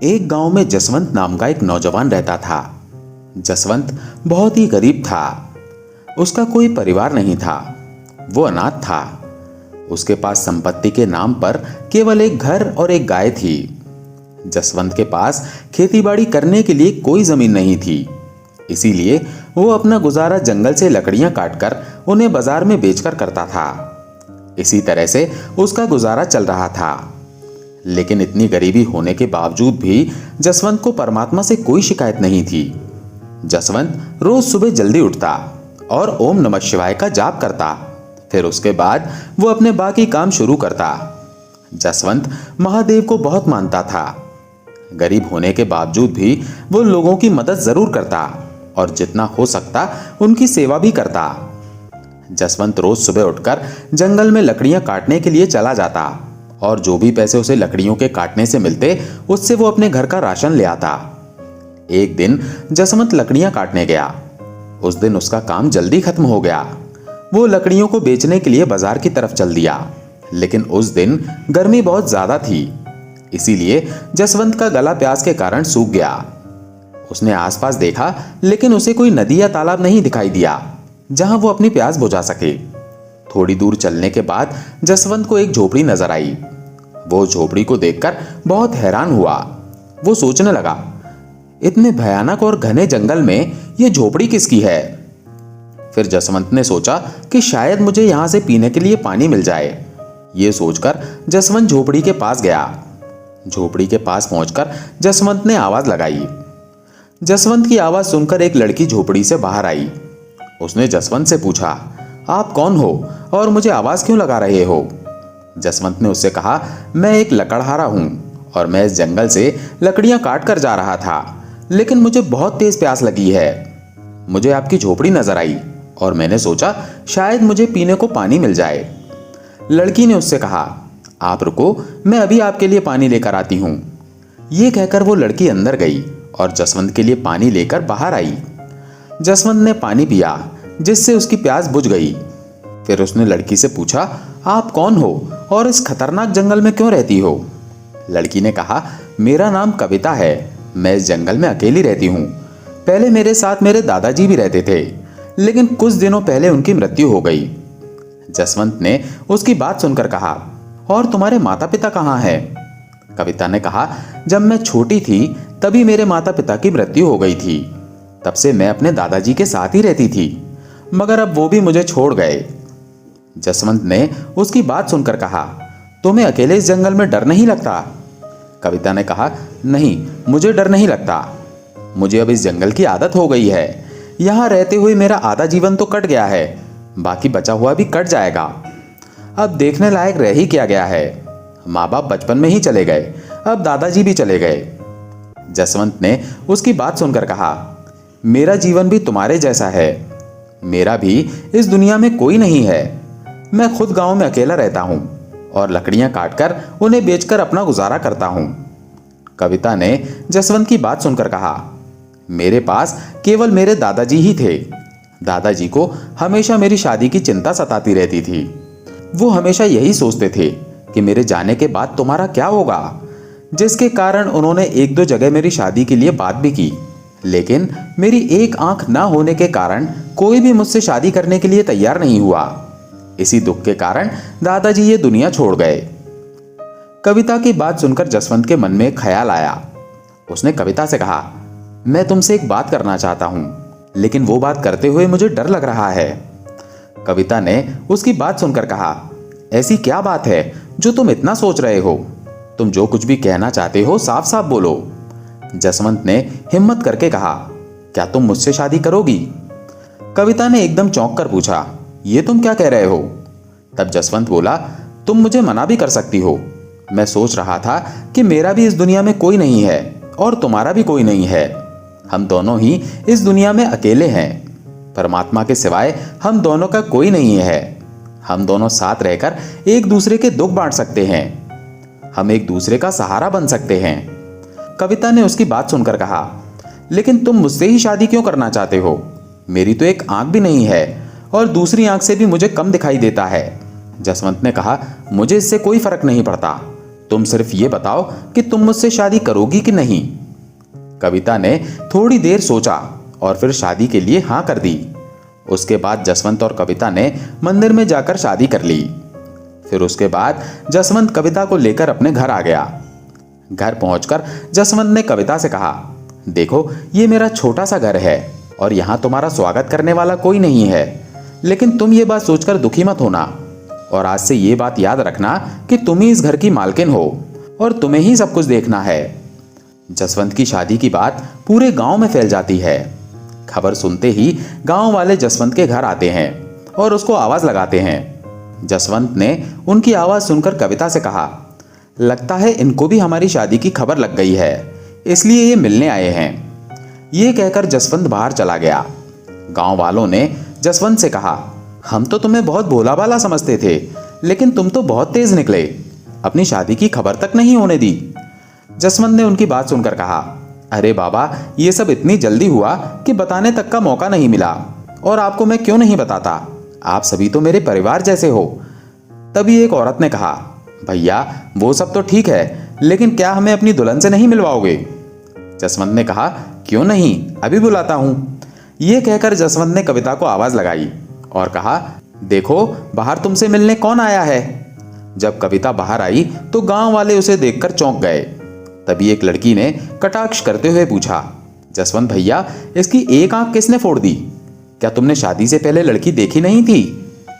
एक गांव में जसवंत नाम का एक नौजवान रहता था। जसवंत बहुत ही गरीब था। उसका कोई परिवार नहीं था। वो अनाथ था। उसके पास संपत्ति के नाम पर केवल एक घर और एक गाय थी। जसवंत के पास खेतीबाड़ी करने के लिए कोई जमीन नहीं थी। इसीलिए वो अपना गुजारा जंगल से लकड़ियां काटकर उन्हें बाजार में बेचकर करता था। इसी तरह से उसका गुजारा चल रहा था। लेकिन इतनी गरीबी होने के बावजूद भी जसवंत को परमात्मा से कोई शिकायत नहीं थी। जसवंत रोज सुबह जल्दी उठता और ओम नमः शिवाय का जाप करता। फिर उसके बाद वो अपने बाकी काम शुरू करता। जसवंत महादेव को बहुत मानता था। गरीब होने के बावजूद भी वो लोगों की मदद जरूर करता और जितना हो सकता उनकी सेवा भी करता। जसवंत रोज सुबह उठकर जंगल में लकड़ियां काटने के लिए चला जाता और जो भी पैसे उसे लकड़ियों के काटने से मिलते उससे वो अपने घर का राशन ले आता। एक दिन जसवंत लकड़ियां काटने गया। उस दिन उसका काम जल्दी खत्म हो गया। वो लकड़ियों को बेचने के लिए बाजार की तरफ चल दिया। लेकिन उस दिन गर्मी बहुत ज्यादा थी। इसीलिए जसवंत का गला प्यास के कारण सूख गया। उसने आसपास देखा लेकिन उसे कोई नदी या तालाब नहीं दिखाई दिया जहां वो अपनी प्यास बुझा सके। थोड़ी दूर चलने के बाद जसवंत को एक झोपड़ी नजर आई। वो झोपड़ी को देखकर बहुत हैरान हुआ। वो सोचने लगा, इतने भयानक और घने जंगल में यह झोपड़ी किसकी है। फिर जसवंत ने सोचा कि शायद मुझे यहां से पीने के लिए पानी मिल जाए। ये सोचकर जसवंत झोपड़ी के पास गया। झोपड़ी के पास पहुंचकर जसवंत ने आवाज लगाई। जसवंत की आवाज सुनकर एक लड़की झोपड़ी से बाहर आई। उसने जसवंत से पूछा, आप कौन हो और मुझे आवाज क्यों लगा रहे हो। जसवंत ने उससे कहा, मैं एक लकड़हारा हूं और मैं इस जंगल से लकड़ियां काट कर जा रहा था, लेकिन मुझे बहुत तेज प्यास लगी है। मुझे आपकी झोपड़ी नजर आई और मैंने सोचा शायद मुझे पीने को पानी मिल जाए। लड़की ने उससे कहा, आप रुको, मैं अभी आपके लिए पानी लेकर आती हूं। यह कहकर वो लड़की अंदर गई और जसवंत के लिए पानी लेकर बाहर आई। जसवंत ने पानी पिया जिससे उसकी प्यास बुझ गई। फिर उसने लड़की से पूछा, आप कौन हो और इस खतरनाक जंगल में क्यों रहती हो। लड़की ने कहा, मेरा नाम कविता है। मैं इस जंगल में अकेली रहती हूँ। पहले मेरे साथ मेरे दादाजी भी रहते थे, लेकिन कुछ दिनों पहले उनकी मृत्यु हो गई। जसवंत ने उसकी बात सुनकर कहा, और तुम्हारे माता पिता कहाँ हैं? कविता ने कहा, जब मैं छोटी थी तभी मेरे माता पिता की मृत्यु हो गई थी। तब से मैं अपने दादाजी के साथ ही रहती थी, मगर अब वो भी मुझे छोड़ गए। जसवंत ने उसकी बात सुनकर कहा, तुम्हें अकेले इस जंगल में डर नहीं लगता? कविता ने कहा, नहीं, मुझे डर नहीं लगता। मुझे अब इस जंगल की आदत हो गई है। यहाँ रहते हुए मेरा आधा जीवन तो कट गया है, बाकी बचा हुआ भी कट जाएगा। अब देखने लायक रह ही क्या गया है। माँ बाप बचपन में ही चले गए, अब दादाजी भी चले गए। जसवंत ने उसकी बात सुनकर कहा, मेरा जीवन भी तुम्हारे जैसा है। मेरा भी इस दुनिया में कोई नहीं है। मैं खुद गांव में अकेला रहता हूं और लकड़ियां काटकर उन्हें बेचकर अपना गुजारा करता हूं। कविता ने जसवंत की बात सुनकर कहा, मेरे पास केवल मेरे दादाजी ही थे। दादाजी को हमेशा मेरी शादी की चिंता सताती रहती थी। वो हमेशा यही सोचते थे कि मेरे जाने के बाद तुम्हारा क्या होगा, जिसके कारण उन्होंने एक दो जगह मेरी शादी के लिए बात भी की, लेकिन मेरी एक आंख ना होने के कारण कोई भी मुझसे शादी करने के लिए तैयार नहीं हुआ। इसी दुख के कारण दादाजी ये दुनिया छोड़ गए। कविता की बात सुनकर जसवंत के मन में एक ख्याल आया। उसने कविता से कहा, मैं तुमसे एक बात करना चाहता हूं, लेकिन वो बात करते हुए मुझे डर लग रहा है। कविता ने उसकी बात सुनकर कहा, ऐसी क्या बात है जो तुम इतना सोच रहे हो? तुम जो कुछ भी कहना चाहते हो साफ साफ बोलो। जसवंत ने हिम्मत करके कहा, क्या तुम मुझसे शादी करोगी? कविता ने एकदम चौंक कर पूछा, ये तुम क्या कह रहे हो? तब जसवंत बोला, तुम मुझे मना भी कर सकती हो। मैं सोच रहा था कि मेरा भी इस दुनिया में कोई नहीं है और तुम्हारा भी कोई नहीं है। हम दोनों ही इस दुनिया में अकेले हैं। परमात्मा के सिवाय हम दोनों का कोई नहीं है। हम दोनों साथ रहकर एक दूसरे के दुख बांट सकते हैं। हम एक दूसरे का सहारा बन सकते हैं। कविता ने उसकी बात सुनकर कहा, लेकिन तुम मुझसे ही शादी क्यों करना चाहते हो? मेरी तो एक आंख भी नहीं है और दूसरी आंख से भी मुझे कम दिखाई देता है। जसवंत ने कहा, मुझे इससे कोई फर्क नहीं पड़ता। तुम सिर्फ ये बताओ कि तुम मुझसे शादी करोगी कि नहीं। कविता ने थोड़ी देर सोचा और फिर शादी के लिए हाँ कर दी। उसके बाद जसवंत और कविता ने मंदिर में जाकर शादी कर ली। फिर उसके बाद जसवंत कविता को लेकर अपने घर आ गया। घर पहुंचकर जसवंत ने कविता से कहा, देखो ये मेरा छोटा सा घर है और यहाँ तुम्हारा स्वागत करने वाला कोई नहीं है, लेकिन तुम ये बात सोचकर दुखी मत होना और आज से ये बात याद रखना कि तुम ही इस घर की मालकिन हो और तुम्हें ही सब कुछ देखना है। जसवंत की शादी की बात पूरे गांव में फैल जाती है। खबर सुनते ही गांव वाले जसवंत के घर आते हैं और उसको आवाज लगाते हैं। जसवंत ने उनकी आवाज सुनकर कविता से कहा, लगता है इनको भी हमारी शादी की खबर लग गई है, इसलिए ये मिलने आए हैं। ये कहकर जसवंत बाहर चला गया। गांव वालों ने जसवंत से कहा, हम तो तुम्हें बहुत भोला भाला समझते थे, लेकिन तुम तो बहुत तेज निकले, अपनी शादी की खबर तक नहीं होने दी। जसवंत ने उनकी बात सुनकर कहा, अरे बाबा, ये सब इतनी जल्दी हुआ कि बताने तक का मौका नहीं मिला, और आपको मैं क्यों नहीं बताता, आप सभी तो मेरे परिवार जैसे हो। तभी एक औरत ने कहा, भैया वो सब तो ठीक है, लेकिन क्या हमें अपनी दुल्हन से नहीं मिलवाओगे। जसवंत ने कहा, क्यों नहीं, अभी बुलाता हूं। ये कहकर जसवंत ने कविता को आवाज लगाई और कहा, देखो बाहर तुमसे मिलने कौन आया है। जब कविता बाहर आई तो गांव वाले उसे देखकर चौंक गए। तभी एक लड़की ने कटाक्ष करते हुए पूछा, जसवंत भैया, इसकी एक आंख किसने फोड़ दी? क्या तुमने शादी से पहले लड़की देखी नहीं थी?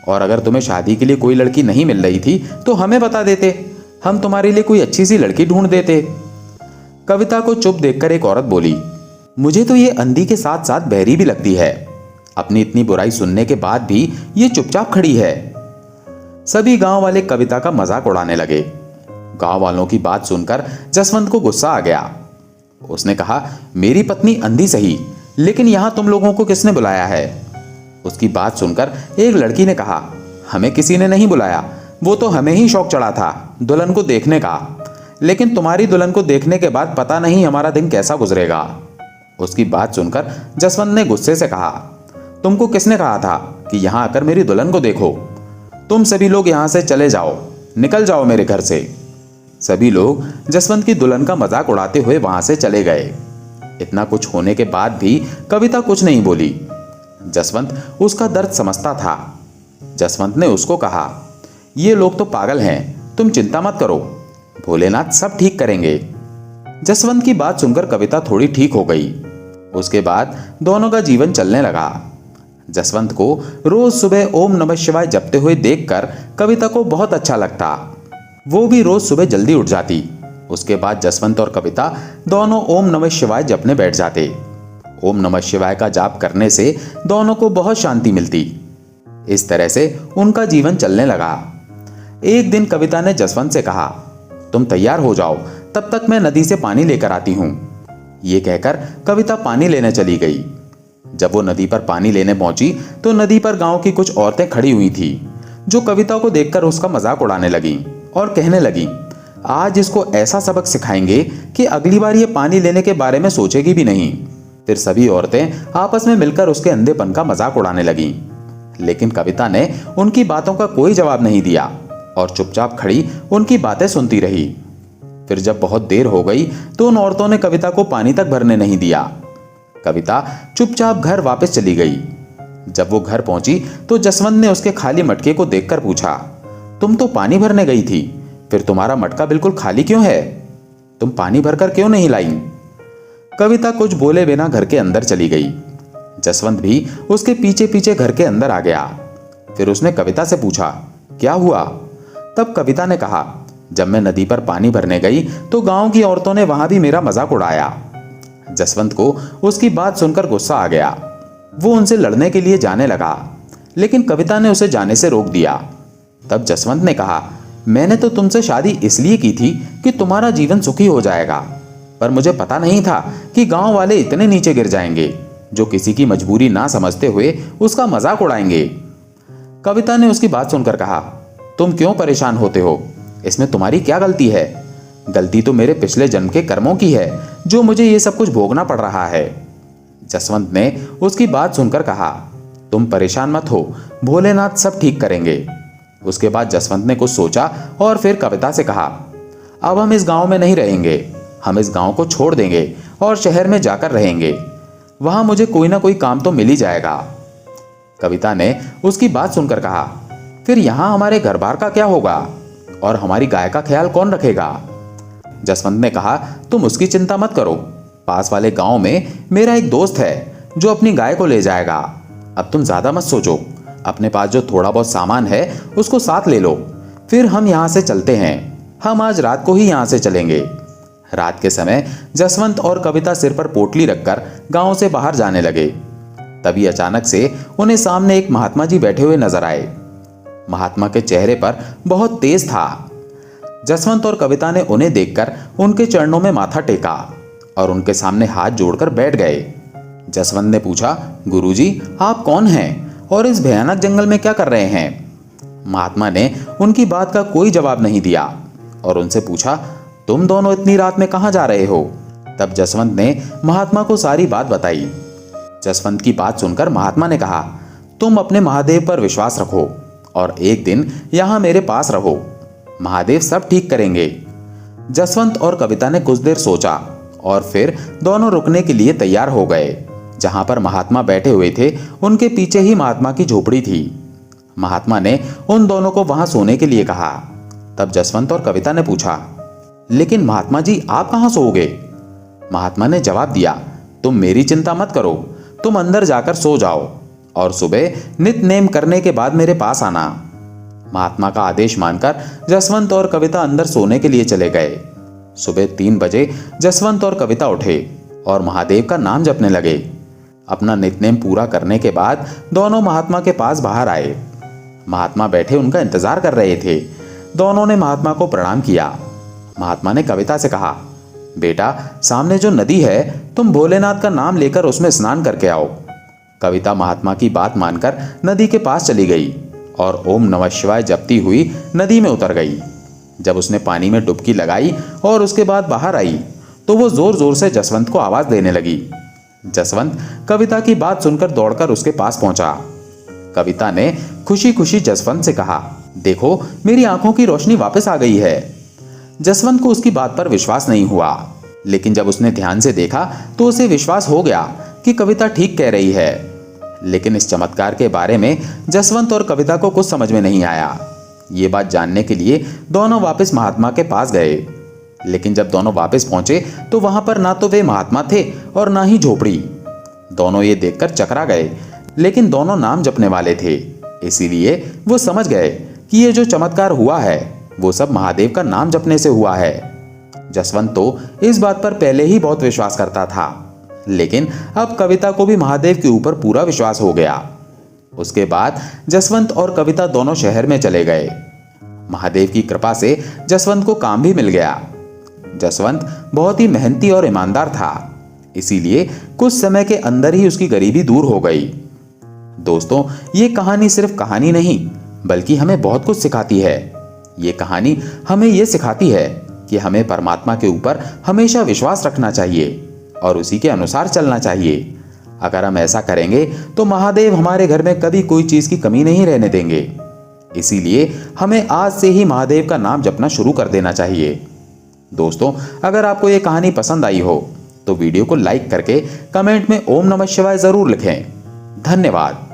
और अगर तुम्हें शादी के लिए कोई लड़की नहीं मिल रही थी तो हमें बता देते, हम तुम्हारे लिए कोई अच्छी सी लड़की ढूंढ देते। कविता को चुप देखकर एक औरत बोली, मुझे तो ये अंधी के साथ साथ बहरी भी लगती है। अपनी इतनी बुराई सुनने के बाद भी ये चुपचाप खड़ी है। सभी गांव वाले कविता का मजाक उड़ाने लगे। गांव वालों की बात सुनकर जसवंत को गुस्सा आ गया। उसने कहा, मेरी पत्नी अंधी सही, लेकिन यहां तुम लोगों को किसने बुलाया है? उसकी बात सुनकर एक लड़की ने कहा, हमें किसी ने नहीं बुलाया, वो तो हमें ही शौक चढ़ा था दुल्हन को देखने का, लेकिन तुम्हारी दुल्हन को देखने के बाद पता नहीं हमारा दिन कैसा गुजरेगा। उसकी बात सुनकर जसवंत ने गुस्से से कहा, तुमको किसने कहा था कि यहां आकर मेरी दुल्हन को देखो? तुम सभी लोग यहां से चले जाओ, निकल जाओ मेरे घर से। सभी लोग जसवंत की दुल्हन का मजाक उड़ाते हुए वहां से चले गए। इतना कुछ होने के बाद भी कविता कुछ नहीं बोली। जसवंत उसका दर्द समझता था। जसवंत ने उसको कहा, ये लोग तो पागल हैं, तुम चिंता मत करो, भोलेनाथ सब ठीक करेंगे। जसवंत की बात सुनकर कविता थोड़ी ठीक हो गई। उसके बाद दोनों का जीवन चलने लगा। जसवंत को रोज सुबह ओम नमः शिवाय जपते हुए देखकर कविता को बहुत अच्छा लगता। वो भी रोज सुबह जल्दी उठ जाती। उसके बाद जसवंत और कविता दोनों ओम नमः शिवाय जपने बैठ जाते। ओम नमः शिवाय का जाप करने से दोनों को बहुत शांति मिलती। इस तरह से उनका जीवन चलने लगा। एक दिन कविता ने जसवंत से कहा, तुम तैयार हो जाओ, तब तक मैं नदी से पानी लेकर आती हूं। ये कहकर कविता पानी लेने चली गई। जब वो नदी पर पानी लेने पहुंची तो नदी पर गांव की कुछ औरतें खड़ी हुई थी, जो कविता को देखकर उसका मजाक उड़ाने लगी और कहने लगी, आज इसको ऐसा सबक सिखाएंगे कि अगली बार ये पानी लेने के बारे में सोचेगी भी नहीं। फिर सभी औरतें आपस में मिलकर उसके अंधेपन का मजाक उड़ाने लगीं। लेकिन कविता ने उनकी बातों का कोई जवाब नहीं दिया और चुपचाप खड़ी उनकी बातें सुनती रही। फिर जब बहुत देर हो गई तो उन औरतों ने कविता को पानी तक भरने नहीं दिया। कविता चुपचाप घर वापस चली गई। जब वो घर पहुंची तो जसवंत ने उसके खाली मटके को देखकर पूछा, तुम तो पानी भरने गई थी, फिर तुम्हारा मटका बिल्कुल खाली क्यों है? तुम पानी भरकर क्यों नहीं लाई? कविता कुछ बोले बिना घर के अंदर चली गई। जसवंत भी उसके पीछे पीछे घर के अंदर आ गया। फिर उसने कविता से पूछा, क्या हुआ? तब कविता ने कहा, जब मैं नदी पर पानी भरने गई तो गांव की औरतों ने वहां भी मेरा मजाक उड़ाया। जसवंत को उसकी बात सुनकर गुस्सा आ गया। वो उनसे लड़ने के लिए जाने लगा, लेकिन कविता ने उसे जाने से रोक दिया। तब जसवंत ने कहा, मैंने तो तुमसे शादी इसलिए की थी कि तुम्हारा जीवन सुखी हो जाएगा, पर मुझे पता नहीं था कि गांव वाले इतने नीचे गिर जाएंगे जो किसी की मजबूरी ना समझते हुए उसका मजाक उड़ाएंगे। कविता ने उसकी बात सुनकर कहा, तुम क्यों परेशान होते हो? इसमें तुम्हारी क्या गलती है? गलती तो मेरे पिछले जन्म के कर्मों की है जो मुझे ये सब कुछ भोगना पड़ रहा है। जसवंत ने उसकी बात सुनकर कहा, तुम परेशान मत हो, भोलेनाथ सब ठीक करेंगे। उसके बाद जसवंत ने कुछ सोचा और फिर कविता से कहा, अब हम इस गांव में नहीं रहेंगे, हम इस गांव को छोड़ देंगे और शहर में जाकर रहेंगे। वहां मुझे कोई ना कोई काम तो मिल ही जाएगा। कविता ने उसकी बात सुनकर कहा, फिर यहां हमारे घर बार का क्या होगा और हमारी गाय का ख्याल कौन रखेगा? जसवंत ने कहा, तुम उसकी चिंता मत करो। पास वाले गांव में मेरा एक दोस्त है जो अपनी गाय को ले जाएगा। अब तुम ज्यादा मत सोचो, अपने पास जो थोड़ा बहुत सामान है उसको साथ ले लो, फिर हम यहां से चलते हैं। हम आज रात को ही यहां से चलेंगे। रात के समय जसवंत और कविता सिर पर पोटली रखकर गांव से बाहर जाने लगे। तभी अचानक से उन्हें सामने एक महात्मा जी बैठे हुए नजर आए। महात्मा के चेहरे पर बहुत तेज था। जसवंत और कविता ने उन्हें देखकर उनके चरणों में माथा टेका और उनके सामने हाथ जोड़कर बैठ गए। जसवंत ने पूछा, गुरुजी, आप कौन हैं और इस भयानक जंगल में क्या कर रहे हैं? महात्मा ने उनकी बात का कोई जवाब नहीं दिया और उनसे पूछा, तुम दोनों इतनी रात में कहां जा रहे हो? तब जसवंत ने महात्मा को सारी बात बताई। जसवंत की बात सुनकर महात्मा ने कहा, तुम अपने महादेव पर विश्वास रखो और एक दिन यहां मेरे पास रहो। महादेव सब ठीक करेंगे। जसवंत और कविता ने कुछ देर सोचा और फिर दोनों रुकने के लिए तैयार हो गए। जहां पर महात्मा बैठे हुए थे उनके पीछे ही महात्मा की झोपड़ी थी। महात्मा ने उन दोनों को वहां सोने के लिए कहा। तब जसवंत और कविता ने पूछा, लेकिन महात्मा जी, आप कहां सोओगे? महात्मा ने जवाब दिया, तुम मेरी चिंता मत करो, तुम अंदर जाकर सो जाओ और सुबह नित नेम करने के बाद मेरे पास आना। महात्मा का आदेश मानकर जसवंत और कविता अंदर सोने के लिए चले गए। सुबह 3 बजे जसवंत और कविता उठे और महादेव का नाम जपने लगे। अपना नितनेम पूरा करने के बाद दोनों महात्मा के पास बाहर आए। महात्मा बैठे उनका इंतजार कर रहे थे। दोनों ने महात्मा को प्रणाम किया। महात्मा ने कविता से कहा, बेटा, सामने जो नदी है तुम भोलेनाथ का नाम लेकर उसमें स्नान करके आओ। कविता महात्मा की बात मानकर नदी के पास चली गई और ओम नमः शिवाय जपती हुई नदी में उतर गई। जब उसने पानी में डुबकी लगाई और उसके बाद बाहर आई तो वो जोर जोर से जसवंत को आवाज देने लगी। जसवंत कविता की बात सुनकर दौड़कर उसके पास पहुंचा। कविता ने खुशी खुशी जसवंत से कहा, देखो, मेरी आंखों की रोशनी वापस आ गई है। जसवंत को उसकी बात पर विश्वास नहीं हुआ, लेकिन जब उसने ध्यान से देखा तो उसे विश्वास हो गया कि कविता ठीक कह रही है। लेकिन इस चमत्कार के बारे में जसवंत और कविता को कुछ समझ में नहीं आया। ये बात जानने के लिए दोनों वापस महात्मा के पास गए। लेकिन जब दोनों वापस पहुंचे तो वहां पर ना तो वे महात्मा थे और ना ही झोपड़ी। दोनों ये देखकर चकरा गए, लेकिन दोनों नाम जपने वाले थे, इसीलिए वो समझ गए कि ये जो चमत्कार हुआ है वो सब महादेव का नाम जपने से हुआ है। जसवंत तो इस बात पर पहले ही बहुत विश्वास करता था, लेकिन अब कविता को भी महादेव के ऊपर पूरा विश्वास हो गया। उसके बाद जसवंत और कविता दोनों शहर में चले गए। महादेव की कृपा से जसवंत को काम भी मिल गया। जसवंत बहुत ही मेहनती और ईमानदार था, इसीलिए कुछ समय के अंदर ही उसकी गरीबी दूर हो गई। दोस्तों, ये कहानी सिर्फ कहानी नहीं बल्कि हमें बहुत कुछ सिखाती है। ये कहानी हमें ये सिखाती है कि हमें परमात्मा के ऊपर हमेशा विश्वास रखना चाहिए और उसी के अनुसार चलना चाहिए। अगर हम ऐसा करेंगे तो महादेव हमारे घर में कभी कोई चीज की कमी नहीं रहने देंगे। इसीलिए हमें आज से ही महादेव का नाम जपना शुरू कर देना चाहिए। दोस्तों, अगर आपको ये कहानी पसंद आई हो तो वीडियो को लाइक करके कमेंट में ओम नमः शिवाय जरूर लिखें। धन्यवाद।